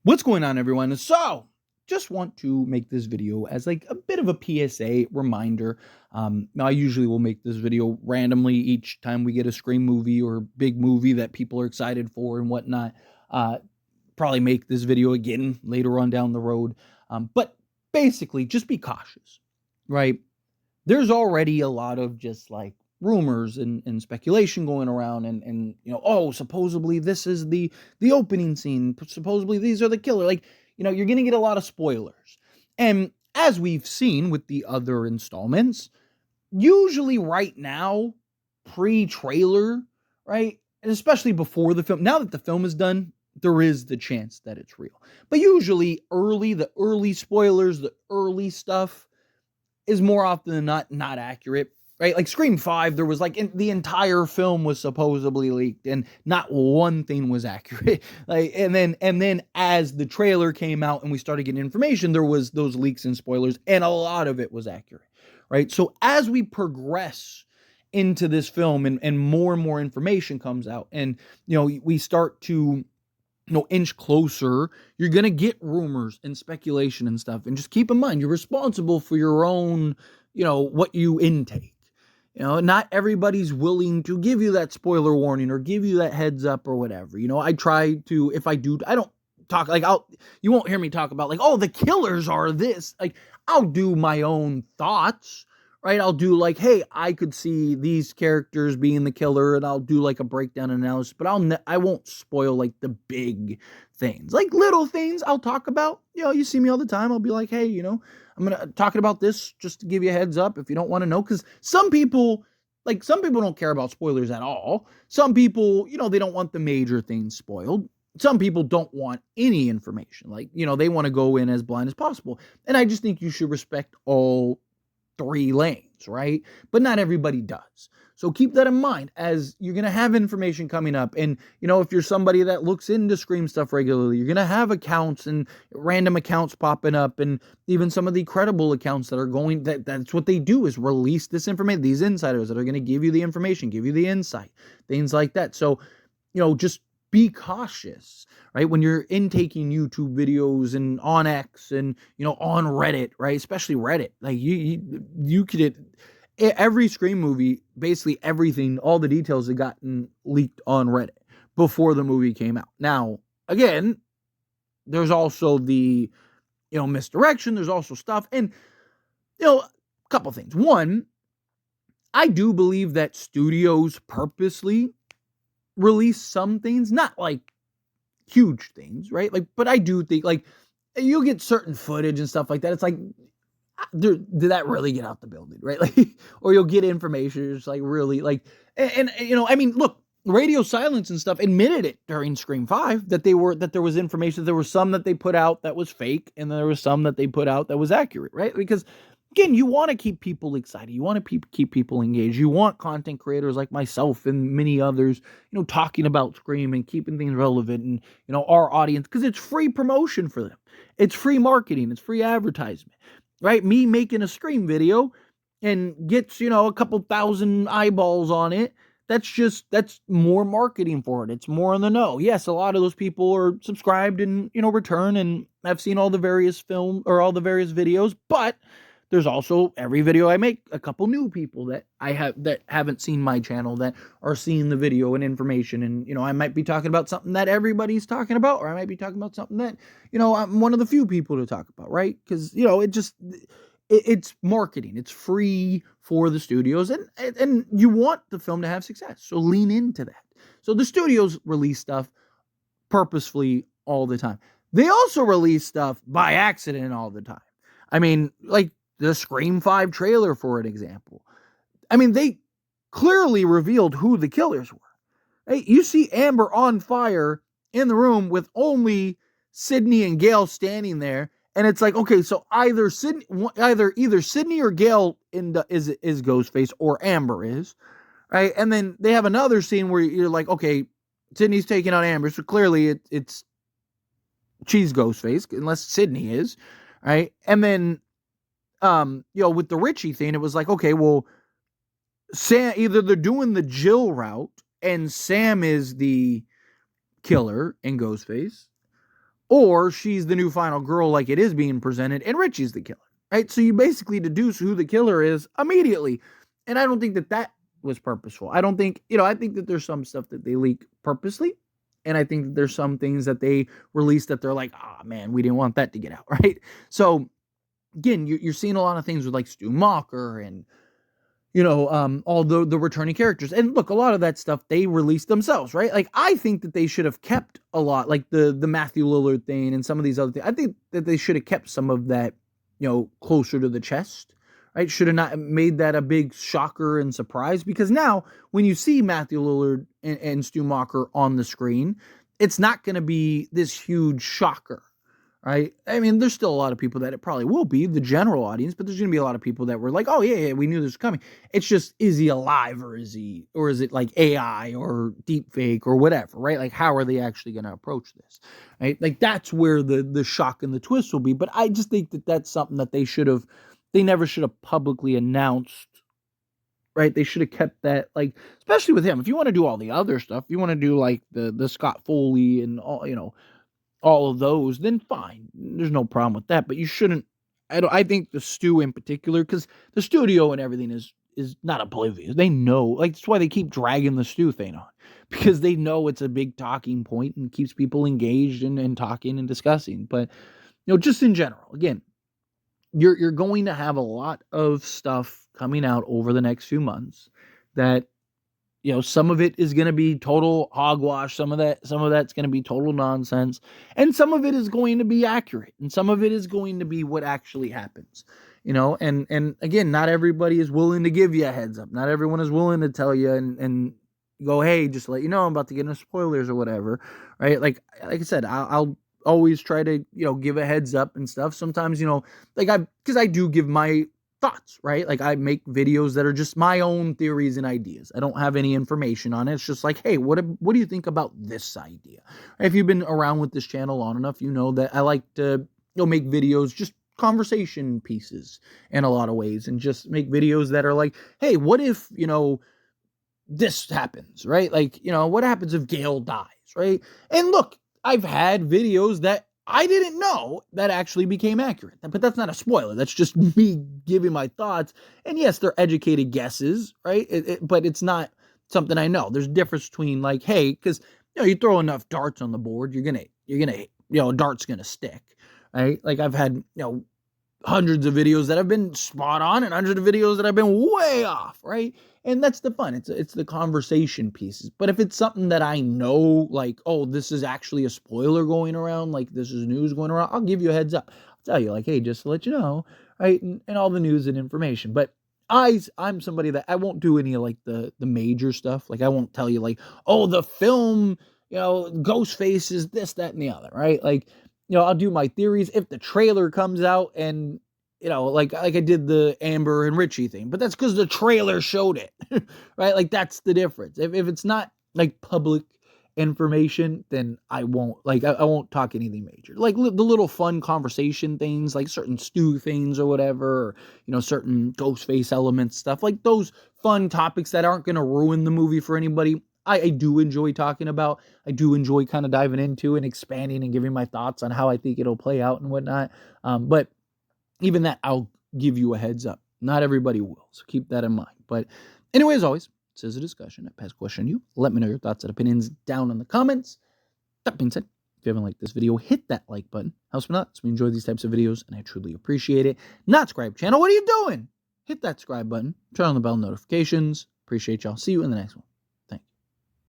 What's going on, everyone? So, just want to make this video as like a bit of a PSA reminder. I usually will make this video randomly each time we get a Scream movie or big movie that people are excited for and whatnot. Probably make this video again later on down the road. But basically, just be cautious, right? There's already a lot of just like rumors and speculation going around and oh, supposedly this is the opening scene, supposedly these are the killer, like, you're gonna get a lot of spoilers. And as we've seen with the other installments, usually right now, pre-trailer, right, and especially before the film, now that the film is done, there is the chance that it's real. But usually the early spoilers, the early stuff is more often than not accurate, right? Like Scream 5, there was like the entire film was supposedly leaked and not one thing was accurate. Like, and then as the trailer came out and we started getting information, there was those leaks and spoilers, and a lot of it was accurate, right? So as we progress into this film and more information comes out, and we start to inch closer, you're going to get rumors and speculation and stuff. And just keep in mind, you're responsible for your own, what you intake. Not everybody's willing to give you that spoiler warning or give you that heads up or whatever. I try to, if I do, I don't talk like you won't hear me talk about like, oh, the killers are this. Like, I'll do my own thoughts, right? I'll do like, hey, I could see these characters being the killer, and I'll do like a breakdown analysis, but I won't spoil like the big things. Like little things I'll talk about. You see me all the time. I'll be like, hey, I'm gonna talking about this just to give you a heads up if you don't want to know, because some people don't care about spoilers at all. Some people, they don't want the major things spoiled. Some people don't want any information. Like, they want to go in as blind as possible. And I just think you should respect all three lanes, right? But not everybody does. So keep that in mind as you're going to have information coming up. And, if you're somebody that looks into Scream stuff regularly, you're going to have accounts and random accounts popping up, and even some of the credible accounts that are going, that's what they do, is release this information, these insiders that are going to give you the information, give you the insight, things like that. So, just be cautious, right? When you're intaking YouTube videos and on X and, on Reddit, right? Especially Reddit. Like you could, every Scream movie, basically everything, all the details had gotten leaked on Reddit before the movie came out. Now, again, there's also the, misdirection. There's also stuff. And, a couple things. One, I do believe that studios purposely release some things, not like huge things, right? Like, but I do think like you'll get certain footage and stuff like that. It's like, did that really get out the building, right? Like, or you'll get information, it's like really like, and I mean, look, Radio Silence and stuff admitted it during Scream 5 that there was information. There was some that they put out that was fake, and there was some that they put out that was accurate, right? Because again, you want to keep people excited. You want to keep people engaged. You want content creators like myself and many others, talking about Scream and keeping things relevant, and, our audience, because it's free promotion for them. It's free marketing. It's free advertisement, right? Me making a Scream video and gets, a couple thousand eyeballs on it. That's more marketing for it. It's more in the know. Yes, a lot of those people are subscribed and, return, and I've seen all the various videos, but there's also every video I make, a couple new people that haven't seen my channel that are seeing the video and information. And, I might be talking about something that everybody's talking about, or I might be talking about something that, I'm one of the few people to talk about, right? Because, it's marketing. It's free for the studios, and you want the film to have success. So lean into that. So the studios release stuff purposefully all the time. They also release stuff by accident all the time. I mean, like the Scream 5 trailer, for an example. I mean, they clearly revealed who the killers were. Hey, you see Amber on fire in the room with only Sydney and Gail standing there, and it's like, okay, so either Sydney or Gail is Ghostface, or Amber is, right? And then they have another scene where you're like, okay, Sydney's taking out Amber, so clearly she's Ghostface, unless Sydney is, right? And then with the Richie thing, it was like, okay, well, Sam, either they're doing the Jill route and Sam is the killer in Ghostface, or she's the new final girl like it is being presented, and Richie's the killer, right? So you basically deduce who the killer is immediately. And I don't think that was purposeful. I don't think, I think that there's some stuff that they leak purposely. And I think that there's some things that they release that they're like, ah, man, we didn't want that to get out, right? So again, you're seeing a lot of things with like Stu Macher and all the returning characters. And look, a lot of that stuff they released themselves, right? Like, I think that they should have kept a lot, like the Matthew Lillard thing and some of these other things. I think that they should have kept some of that, closer to the chest, right? Should have not made that a big shocker and surprise, because now when you see Matthew Lillard and Stu Macher on the screen, it's not going to be this huge shocker. Right? I mean, there's still a lot of people that it probably will be, the general audience, but there's going to be a lot of people that were like, oh, yeah, we knew this was coming. It's just, is he alive, or is it like AI or deep fake or whatever, right? Like, how are they actually going to approach this, right? Like, that's where the shock and the twist will be. But I just think that that's something that they never should have publicly announced, right? They should have kept that, like, especially with him. If you want to do all the other stuff, you want to do like the Scott Foley and all of those, then fine. There's no problem with that. But you shouldn't. I think the Stu in particular, because the studio and everything is not oblivious. They know, like, that's why they keep dragging the Stu thing on, because they know it's a big talking point and keeps people engaged and talking and discussing. But just in general, again, you're going to have a lot of stuff coming out over the next few months that, some of it is going to be total hogwash. Some of that's going to be total nonsense. And some of it is going to be accurate. And some of it is going to be what actually happens. And again, not everybody is willing to give you a heads up. Not everyone is willing to tell you and go, hey, just to let you know, I'm about to get into spoilers or whatever. Right? Like I said, I'll always try to, give a heads up and stuff. Sometimes, because I do give my thoughts, right? Like, I make videos that are just my own theories and ideas. I don't have any information on it. It's just like, hey, what do you think about this idea? If you've been around with this channel long enough, you know that I like to, make videos, just conversation pieces in a lot of ways, and just make videos that are like, hey, what if, this happens, right? Like, what happens if Gail dies, right? And look, I've had videos that I didn't know that actually became accurate. But that's not a spoiler. That's just me giving my thoughts. And yes, they're educated guesses, right? But it's not something I know. There's a difference between, like, hey, because you throw enough darts on the board, you're gonna a dart's gonna stick, right? Like, I've had hundreds of videos that have been spot on and hundreds of videos that have been way off, right? And that's the fun. It's the conversation pieces. But if it's something that I know, like, oh, this is actually a spoiler going around, like this is news going around, I'll give you a heads up. I'll tell you, like, hey, just to let you know, right? And all the news and information. But I'm somebody that I won't do any of, like, the major stuff. Like, I won't tell you, like, oh, the film, Ghostface is this, that, and the other, right? Like, I'll do my theories if the trailer comes out and, like I did the Amber and Richie thing, but that's because the trailer showed it, right? Like, that's the difference. If it's not, like, public information, then I won't, like, I won't talk anything major. Like, the little fun conversation things, like certain Stu things or whatever, or, certain Ghostface elements, stuff like those fun topics that aren't going to ruin the movie for anybody. I do enjoy talking about. I do enjoy kind of diving into and expanding and giving my thoughts on how I think it'll play out and whatnot. But even that, I'll give you a heads up. Not everybody will, so keep that in mind. But anyway, as always, this is a discussion. I pass question to you. Let me know your thoughts and opinions down in the comments. That being said, if you haven't liked this video, hit that like button. Helps me a lot. So we enjoy these types of videos, and I truly appreciate it. Not subscribe channel. What are you doing? Hit that subscribe button. Turn on the bell notifications. Appreciate y'all. See you in the next one.